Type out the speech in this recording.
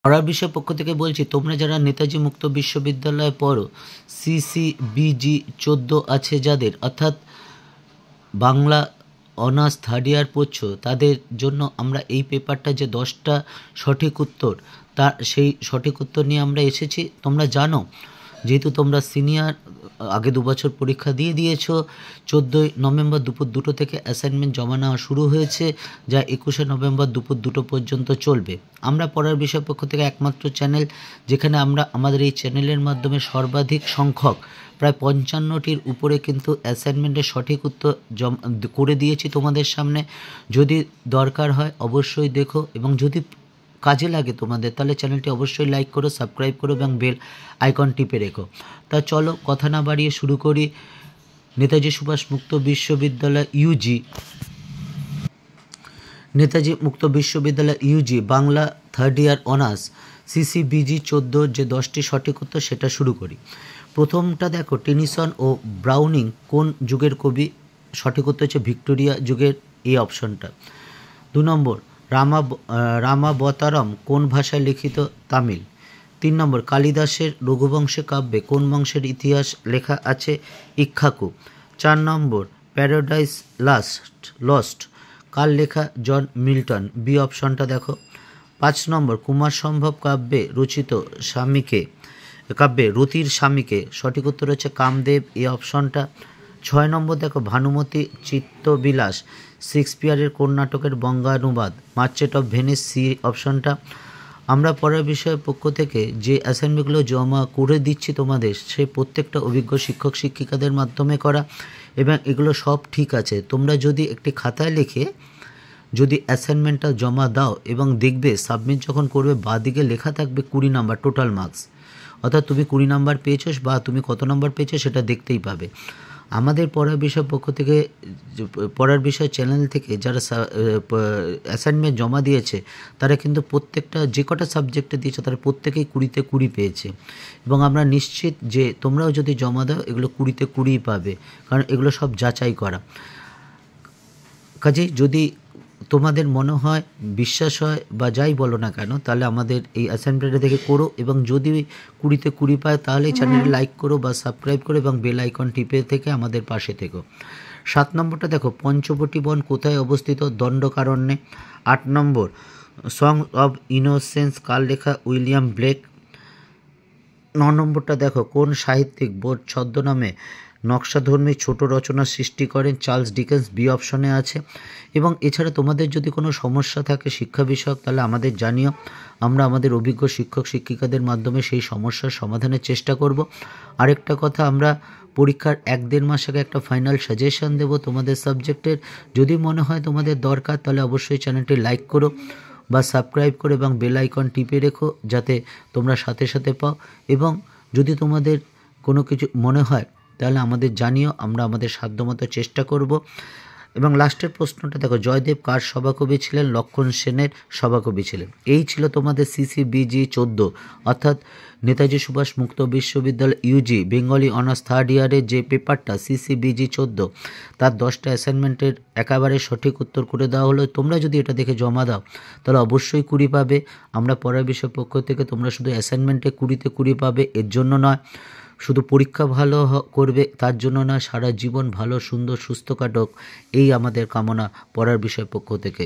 পড়ার বিষয় পক্ষ থেকে বলছি, তোমরা যারা নেতাজি মুক্ত বিশ্ববিদ্যালয়ে পড়ো, CCBG 14 আছে যাদের, অর্থাৎ বাংলা অনার্স থার্ড ইয়ার পড়ছো, তাদের জন্য আমরা এই পেপারটা যে 10টা সঠিক উত্তর, সেই সঠিক উত্তর নিয়ে আমরা এসেছি। তোমরা জানো, যেহেতু তোমরা সিনিয়র, আগে 2 বছর পরীক্ষা দিয়ে দিয়েছো, 14ই নভেম্বর দুপুর 2টো থেকে অ্যাসাইনমেন্ট জমা নেওয়া শুরু হয়েছে, যা 21শে নভেম্বর দুপুর 2টো পর্যন্ত চলবে। আমরা পড়ার বিষয় পক্ষ থেকে একমাত্র চ্যানেল যেখানে আমরা আমাদের এই চ্যানেলের মাধ্যমে সর্বাধিক সংখ্যক প্রায় 55টির উপরে কিন্তু অ্যাসাইনমেন্টের সঠিক উত্তর করে দিয়েছি তোমাদের সামনে। যদি দরকার হয় অবশ্যই দেখো, এবং যদি কাজে লাগে তোমাদের, তাহলে চ্যানেলটি অবশ্যই লাইক করো, সাবস্ক্রাইব করো এবং বেল আইকন টিপে রেখো। তা চলো কথা না বাড়িয়ে শুরু করি। নেতাজি সুভাষ মুক্ত বিশ্ববিদ্যালয় UG Bangla third year honours CCBG 14 যে 10টি সঠিক উত্তর, সেটা শুরু করি। প্রথমটা দেখো, টেনিসন ও ব্রাউনিং কোন যুগের কবি? সঠিক উত্তর হচ্ছে ভিক্টোরিয়া যুগের, এই অপশনটা। 2 নম্বর, রামাবতারম কোন ভাষায় লিখিত? তামিল। 3 নম্বর, কালিদাসের রঘুবংশে কাব্যে কোন বংশের ইতিহাস লেখা আছে? ইক্ষ্বাকু। 4 নম্বর, প্যারাডাইস লস্ট কার লেখা? জন মিল্টন, বি অপশনটা দেখো। 5 নম্বর, কুমার সম্ভব কাব্যে রচিত রতির স্বামীকে, সঠিক উত্তর হচ্ছে কামদেব, এই অপশনটা। 6 নম্বর দেখো, ভানুমতি চিত্তবিলাস শেক্সপিয়ারের কোন নাটকের বঙ্গানুবাদ? মার্চেন্ট অফ ভেনিস, সি অপশনটা। আমরা পড়ার বিষয়ের পক্ষ থেকে যে অ্যাসাইনমেন্টগুলো জমা করে দিচ্ছি তোমাদের, সেই প্রত্যেকটা অভিজ্ঞ শিক্ষক শিক্ষিকাদের মাধ্যমে করা, এবং এগুলো সব ঠিক আছে। তোমরা যদি একটি খাতায় লিখে যদি অ্যাসাইনমেন্টটা জমা দাও এবং দেখবে সাবমিট যখন করবে, বাঁদিকে লেখা থাকবে 20 নাম্বার টোটাল মার্কস, অর্থাৎ তুমি 20 নাম্বার পেয়েছো বা তুমি কত নাম্বার পেয়েছো সেটা দেখতেই পাবে। আমাদের পড়ার বিষয় পক্ষ থেকে, পড়ার বিষয় চ্যানেল থেকে যারা অ্যাসাইনমেন্ট জমা দিয়েছে, তারা কিন্তু প্রত্যেকটা যে কটা সাবজেক্টে দিয়েছে তারা প্রত্যেকেই 20তে 20 পেয়েছে, এবং আমরা নিশ্চিত যে তোমরাও যদি জমা দাও এগুলো 20তে 20 পাবে, কারণ এগুলো সব যাচাই করা। কাজেই যদি তোমাদের মনে হয়, বিশ্বাস হয় বা যাই বলো না কেন, তাহলে আমাদের এই অ্যাসাইনমেন্টটা দেখে করো, এবং যদি 20তে 20 পায় তাহলে চ্যানেলে লাইক করো বা সাবস্ক্রাইব করো এবং বেল আইকন টিপে থেকে আমাদের পাশে থেকো। 7 নম্বরটা দেখো, পঞ্চবটী বন কোথায় অবস্থিত? দণ্ডকারণ্যে। 8 নম্বর, সং অব ইনোসেন্স কার লেখা? William Blake. 9 নম্বরটা দেখো, কোন সাহিত্যিক বোট ছদ্মনামে নকশাধর্মী ছোট রচনা সৃষ্টি করেন? চার্লস ডিকেন্স, বি অপশনে আছে। এবং এছাড়া তোমাদের যদি কোনো সমস্যা থাকে শিক্ষা বিষয়ক, তাহলে আমাদের জানিও, আমরা আমাদের অভিজ্ঞ শিক্ষক শিক্ষিকাদের মাধ্যমে সেই সমস্যার সমাধানের চেষ্টা করব। আরেকটা কথা, আমরা পরীক্ষার 1-1.5 মাস আগে একটা ফাইনাল সাজেশন দেবো তোমাদের সাবজেক্টের। যদি মনে হয় তোমাদের দরকার, তাহলে অবশ্যই চ্যানেলটি লাইক করো বা সাবস্ক্রাইব করো এবং বেল আইকন টিপে রেখো, যাতে তোমরা সাথে সাথে পাও। এবং যদি তোমাদের কোনো কিছু মনে হয় তাহলে আমাদের জানিও, আমরা আমাদের সাধ্যমতো চেষ্টা করব। এবং লাস্টের প্রশ্নটা দেখো, জয়দেব কার সভাকবি ছিলেন? লক্ষণ সেনের সভাকবি ছিলেন। এই ছিল তোমাদের CCBG 14, অর্থাৎ নেতাজি সুভাষ মুক্ত বিশ্ববিদ্যালয় ইউজি বেঙ্গলি অনার্স থার্ড ইয়ারের যে পেপারটা CCBG 14, তার 10টা অ্যাসাইনমেন্টের একেবারে সঠিক উত্তর করে দেওয়া হলো। তোমরা যদি এটা দেখে জমা দাও তাহলে অবশ্যই 20 পাবে। আমরা পড়ার বিষয় পক্ষ থেকে তোমরা শুধু অ্যাসাইনমেন্টে 20তে 20 পাবে এর জন্য নয়, শুধু পরীক্ষা ভালো করবে তার জন্য না, সারা জীবন ভালো সুন্দর সুস্থ কাটুক, এই আমাদের কামনা পড়ার বিষয় পক্ষ থেকে।